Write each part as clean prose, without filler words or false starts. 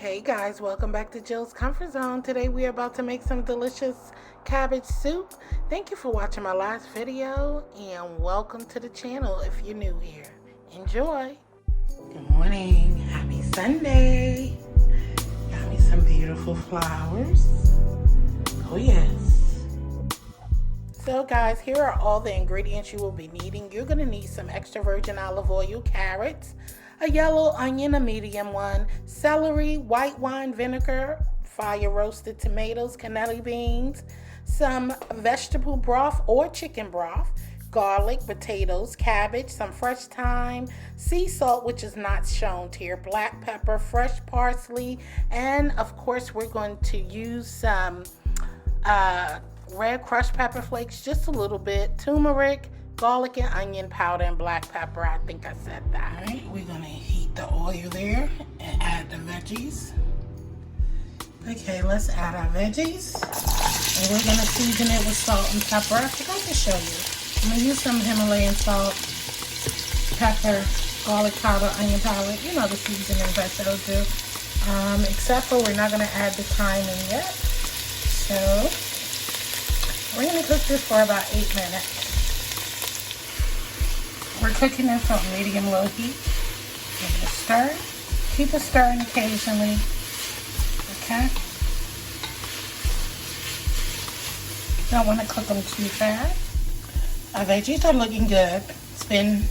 Hey guys, welcome back to Jill's Comfort Zone. Today we are about to make some delicious cabbage soup. Thank you for watching my last video and welcome to the channel if you're new here. Enjoy. Good morning. Happy Sunday. Got me some beautiful flowers. Oh yes. So guys, here are all the ingredients you will be needing. You're going to need some extra virgin olive oil, carrots, a yellow onion, a medium one, celery, white wine vinegar, fire roasted tomatoes, cannelli beans, some vegetable broth or chicken broth, garlic, potatoes, cabbage, some fresh thyme, sea salt, which is not shown here, black pepper, fresh parsley, and of course we're going to use some red crushed pepper flakes, just a little bit, turmeric, garlic and onion powder, and black pepper. I think I said that. All right, we're gonna heat the oil there and add the veggies. Okay, let's add our veggies. And we're gonna season it with salt and pepper. I forgot to show you. I'm gonna use some Himalayan salt, pepper, garlic powder, onion powder. You know the seasonings I showed you. Except for we're not gonna add the thyme in yet. So we're gonna cook this for about 8 minutes. We're cooking this on medium-low heat. Give it a stir. Keep it stirring occasionally. Okay? Don't want to cook them too fast. Our veggies are looking good. It's been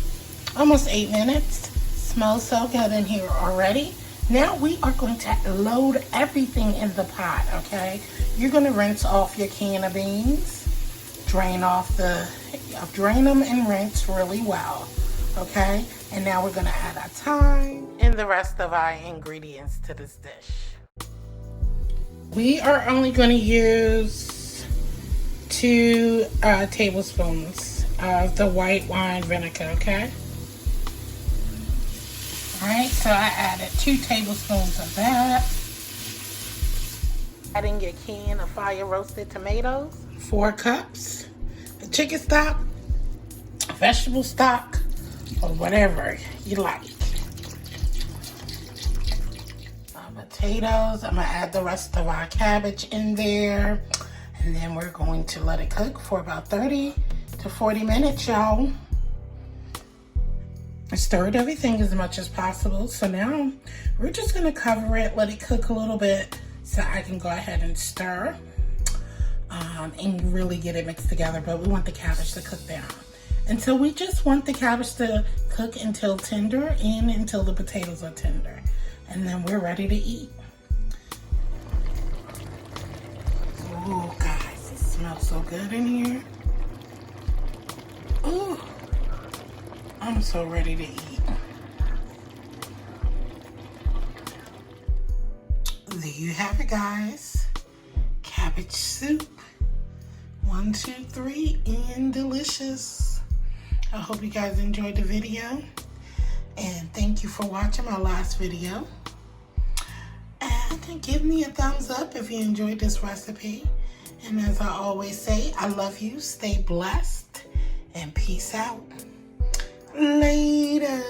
almost 8 minutes. Smells so good in here already. Now we are going to load everything in the pot, okay? You're going to rinse off your can of beans. Drain them and rinse really well, okay? And now we're gonna add our thyme and the rest of our ingredients to this dish. We are only gonna use 2 tablespoons of the white wine vinegar, okay? All right, so I added 2 tablespoons of that. Adding your can of fire roasted tomatoes, 4 cups, chicken stock, vegetable stock, or whatever you like. Potatoes, I'm gonna add the rest of our cabbage in there, and then we're going to let it cook for about 30 to 40 minutes, y'all. I stirred everything as much as possible, so now we're just gonna cover it, let it cook a little bit so I can go ahead and stir. And really get it mixed together, but we want the cabbage to cook down. And so we just want the cabbage to cook until tender and until the potatoes are tender. And then we're ready to eat. Oh, guys, it smells so good in here. Oh, I'm so ready to eat. There you have it, guys. Cabbage soup. 1, 2, 3, and delicious. I hope you guys enjoyed the video, and thank you for watching my last video. And give me a thumbs up if you enjoyed this recipe. And as I always say, I love you, stay blessed, and peace out. Later.